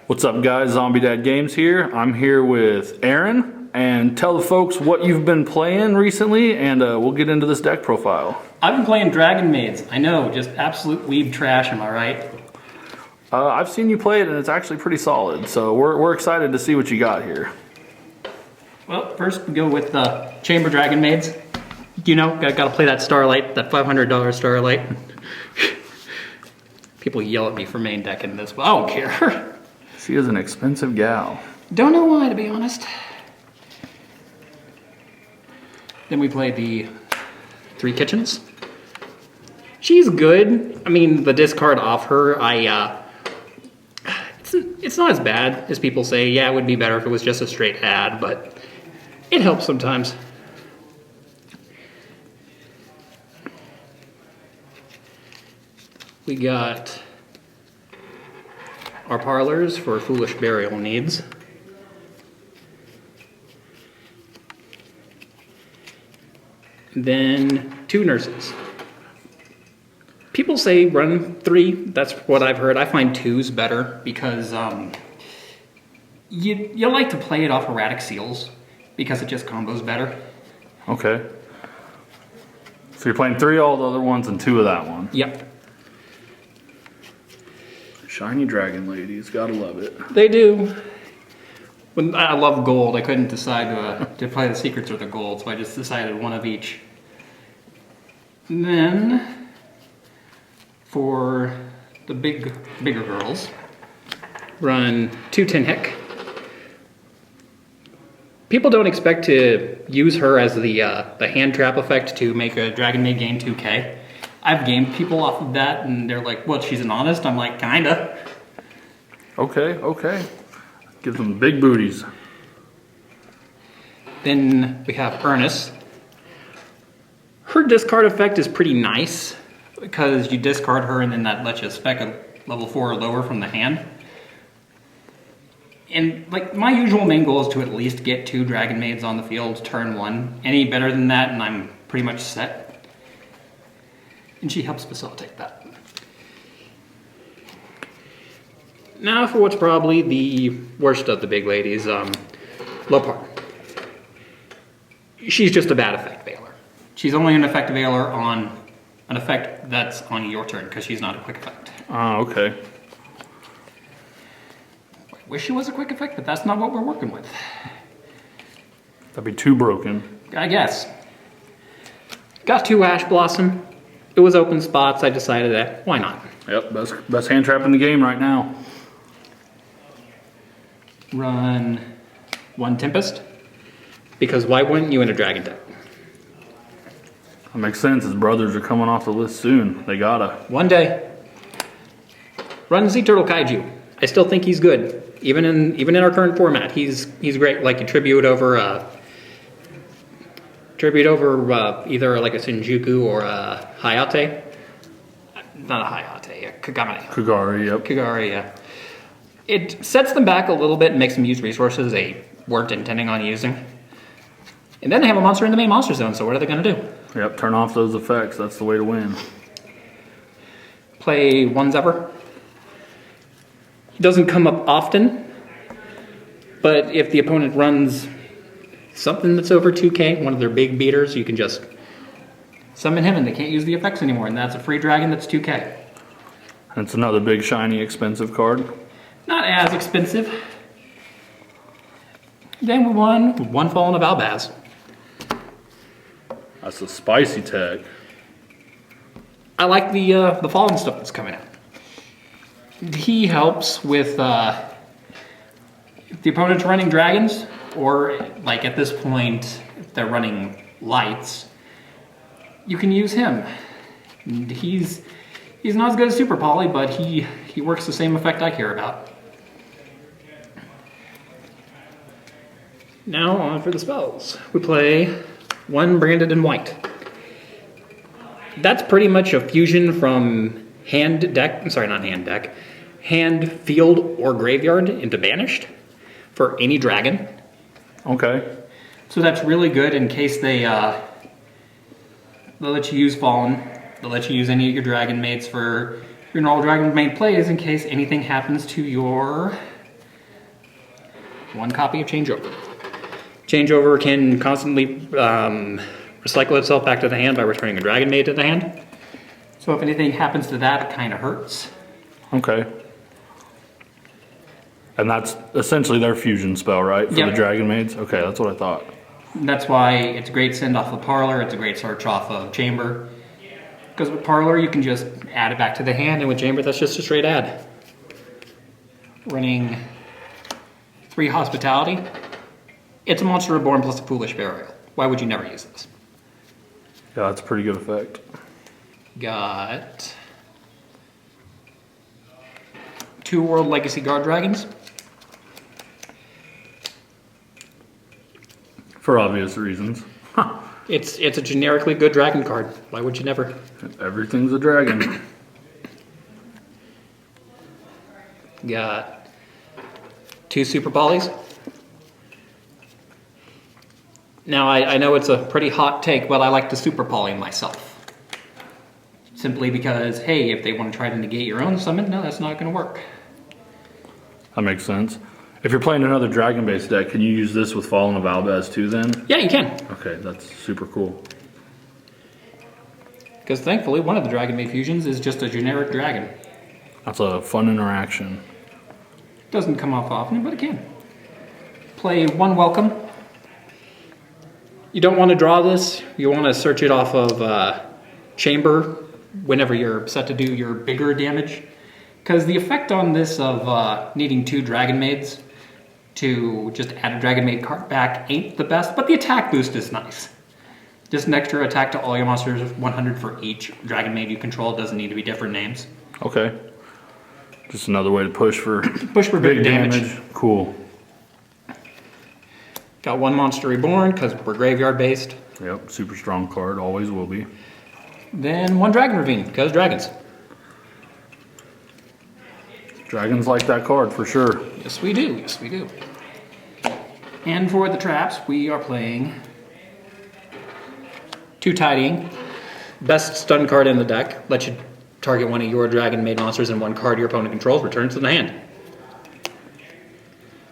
What's up guys, Zombie Dad Games here. I'm here with Aaron, and tell the folks what you've been playing recently, and we'll get into this deck profile. I've been playing Dragonmaids. I know, just absolute weeb trash, am I right? I've seen you play it and it's actually pretty solid, so we're excited to see what you got here. Well, first we go with the Chamber Dragonmaids. You know, gotta play that Starlight, that $500 Starlight. People yell at me for main decking this, but I don't care. She is an expensive gal. Don't know why, to be honest. Then we play the Three Kitchens. She's good. I mean, the discard off her, it's not as bad as people say. Yeah, it would be better if it was just a straight ad, but it helps sometimes. We got our parlors for foolish burial needs. Then two nurses. People say run 3. That's what I've heard. I find 2's better because you like to play it off erratic seals because it just combos better. Okay. So you're playing 3 all the other ones and 2 of that one. Yep. Shiny dragon ladies, gotta love it. They do. When I love gold, I couldn't decide to play the secrets or the gold, so I just decided one of each. And then, for the bigger girls, run 2 Tin Hick. People don't expect to use her as the hand trap effect to make a Dragonmaid gain 2k. I've gamed people off of that, and they're like, "What? She's an honest?" I'm like, "Kinda." Okay. Give them big booties. Then we have Ernest. Her discard effect is pretty nice because you discard her, and then that lets you spec a level 4 or lower from the hand. And like my usual main goal is to at least get 2 Dragonmaids on the field turn 1. Any better than that, and I'm pretty much set. And she helps facilitate that. Now for what's probably the worst of the big ladies, Lopar. She's just a bad effect veiler. She's only an effect veiler on an effect that's on your turn because she's not a quick effect. Okay. I wish she was a quick effect, but that's not what we're working with. That'd be too broken. I guess. Got 2 Ash Blossom. It was open spots, I decided that, why not? Yep, best hand trap in the game right now. Run 1 Tempest, because why wouldn't you in a dragon deck? That makes sense, his brothers are coming off the list soon. They gotta. One day. Run Sea Turtle Kaiju. I still think he's good, even in our current format. He's great, like a tribute over either like a Shinjuku or a Hayate. Not a Hayate, a Kagami. Kagari, yep. Kagari, yeah. It sets them back a little bit and makes them use resources they weren't intending on using. And then they have a monster in the main monster zone, so what are they going to do? Yep, turn off those effects. That's the way to win. Play 1 Zephyr. He doesn't come up often, but if the opponent runs something that's over 2k, one of their big beaters, you can just summon him and they can't use the effects anymore, and that's a free dragon that's 2k. It's another big, shiny, expensive card. Not as expensive. Then we won 1 Fallen of Albaz. That's a spicy tech. I like the Fallen stuff that's coming out. He helps with if the opponent's running dragons, or like at this point, if they're running lights, you can use him. And he's not as good as Super Poly, but he works the same effect I care about. Now on for the spells. We play 1 Branded in White. That's pretty much a fusion from hand, field, or graveyard into banished for any dragon. Okay. So that's really good in case they'll let you use Fallen. They'll let you use any of your Dragonmaids for your normal Dragonmaid plays in case anything happens to your one copy of Changeover. Changeover can constantly recycle itself back to the hand by returning a Dragonmaid to the hand. So if anything happens to that, it kind of hurts. Okay. And that's essentially their fusion spell, right? For Yep. the Dragonmaids? Okay, that's what I thought. That's why it's a great send off of Parlor, it's a great search off of Chamber. Because with Parlor, you can just add it back to the hand, and with Chamber, that's just a straight add. Running 3 Hospitality. It's a Monster Reborn plus a Foolish Burial. Why would you never use this? Yeah, that's a pretty good effect. Got 2 World Legacy Guard Dragons. For obvious reasons. It's a generically good dragon card. Why would you never? Everything's a dragon. Got 2 Super Polys. Now, I know it's a pretty hot take, but I like the Super Poly myself. Simply because, hey, if they want to try to negate your own summon, no, that's not going to work. That makes sense. If you're playing another dragon-based deck, can you use this with Fallen of Albaz too then? Yeah, you can. Okay, that's super cool. Because thankfully, one of the Dragonmaid fusions is just a generic dragon. That's a fun interaction. Doesn't come off often, but it can. Play 1 Welcome. You don't want to draw this. You want to search it off of Chamber whenever you're set to do your bigger damage. Because the effect on this of needing 2 Dragonmaids to just add a Dragonmaid card back ain't the best, but the attack boost is nice. Just an extra attack to all your monsters, 100 for each Dragonmaid you control. It doesn't need to be different names. Okay. Just another way to push for big damage. Cool. Got 1 Monster Reborn, because we're graveyard based. Yep, super strong card, always will be. Then 1 Dragon Ravine, because dragons. Dragons like that card for sure. Yes, we do. Yes, we do. And for the traps, we are playing 2 Tidying. Best stun card in the deck. Let you target one of your Dragonmaid monsters and 1 card your opponent controls returns to the hand.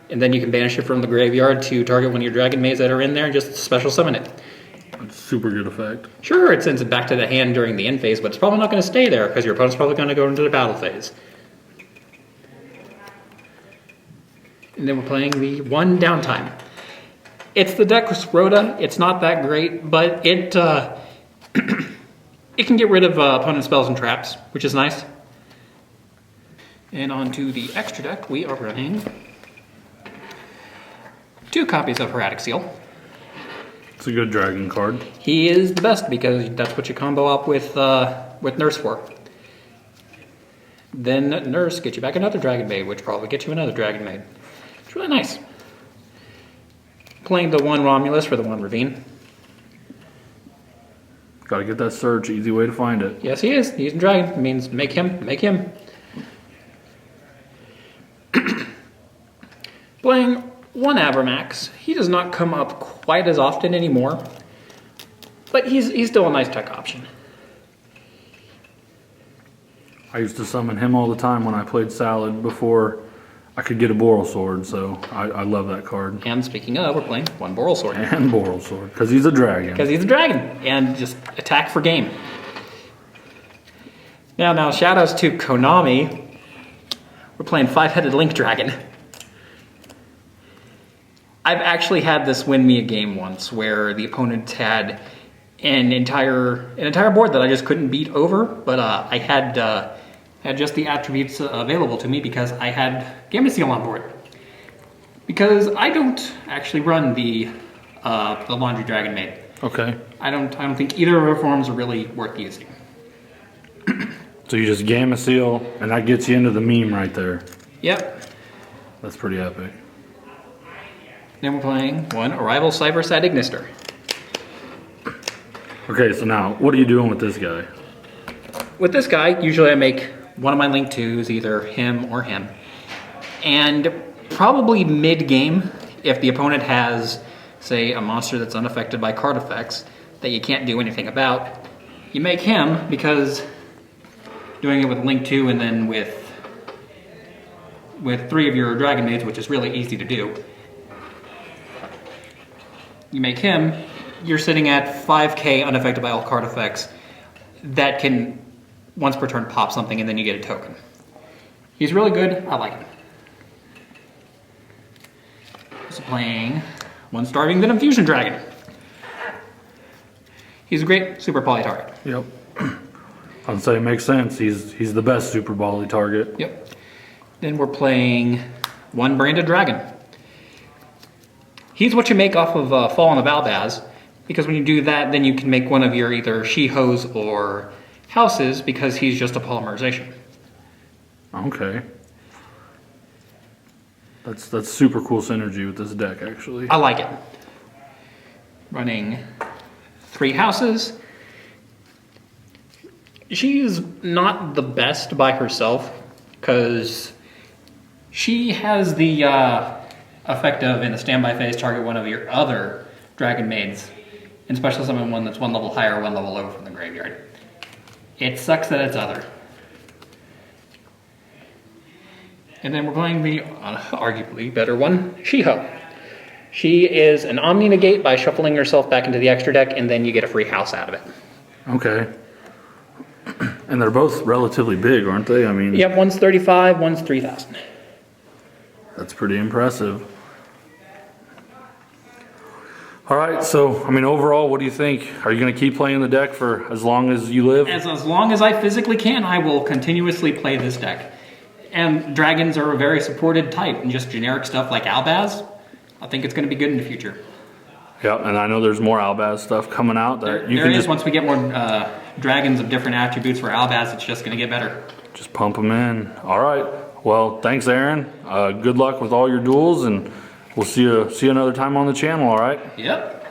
And then you can banish it from the graveyard to target one of your Dragonmaids that are in there and just special summon it. That's super good effect. Sure, it sends it back to the hand during the end phase, but it's probably not going to stay there because your opponent's probably going to go into the battle phase. And then we're playing the 1 Downtime. It's the deck with Rhoda. It's not that great, but it it can get rid of opponent spells and traps, which is nice. And onto the extra deck, we are running 2 copies of Heretic Seal. It's a good dragon card. He is the best because that's what you combo up with Nurse for. Then Nurse gets you back another Dragonmaid, which probably gets you another Dragonmaid. It's really nice. Playing the 1 Romulus for the 1 Ravine. Gotta get that search, easy way to find it. Yes, he is. He's a dragon. It means make him, make him. Playing 1 Abramax. He does not come up quite as often anymore, but he's still a nice tech option. I used to summon him all the time when I played Salad before I could get a Boral Sword, so I love that card. And speaking of, we're playing 1 Boral Sword. And Boral Sword, because he's a dragon. Because he's a dragon, and just attack for game. Now, shout outs to Konami. We're playing 5-headed Link Dragon. I've actually had this win me a game once, where the opponent had an entire board that I just couldn't beat over, but I had just the attributes available to me because I had Gamma Seal on board. Because I don't actually run the Laundry Dragonmaid. Okay. I don't think either of our forms are really worth using. So you just Gamma Seal, and that gets you into the meme right there. Yep. That's pretty epic. Then we're playing 1 Arrival Cyberside Ignister. Okay, so now, what are you doing with this guy? With this guy, usually I make one of my Link 2s, either him or him. And probably mid-game, if the opponent has, say, a monster that's unaffected by card effects that you can't do anything about, you make him, because doing it with Link 2 and then with 3 of your Dragonmaids, which is really easy to do, you make him, you're sitting at 5k unaffected by all card effects that can, once per turn, pop something and then you get a token. He's really good. I like him. Also playing one starving Venom Fusion Dragon. He's a great super poly target. Yep. I'd say it makes sense. He's the best super volley target. Yep. Then we're playing one branded dragon. He's what you make off of Fallen of Albaz, because when you do that, then you can make one of your either She-Hos or houses, because he's just a polymerization. Okay. That's super cool synergy with this deck, actually. I like it. Running 3 houses. She's not the best by herself, because she has the effect of, in the standby phase, target one of your other Dragonmaids, and special summon one that's 1 level higher, 1 level lower from the graveyard. It sucks that it's other. And then we're playing the arguably better one, She-Ho. She is an Omni Negate by shuffling herself back into the extra deck, and then you get a free house out of it. Okay. And they're both relatively big, aren't they? I mean... Yep, one's 35, one's 3,000. That's pretty impressive. All right, so, I mean, overall, what do you think? Are you going to keep playing the deck for as long as you live? As long as I physically can, I will continuously play this deck. And dragons are a very supported type, and just generic stuff like Albaz, I think it's going to be good in the future. Yeah, and I know there's more Albaz stuff coming out that you there can is. just... Once we get more dragons of different attributes for Albaz, it's just going to get better. Just pump them in. All right. Well, thanks, Aaron. Good luck with all your duels, and we'll see you another time on the channel, all right? Yep.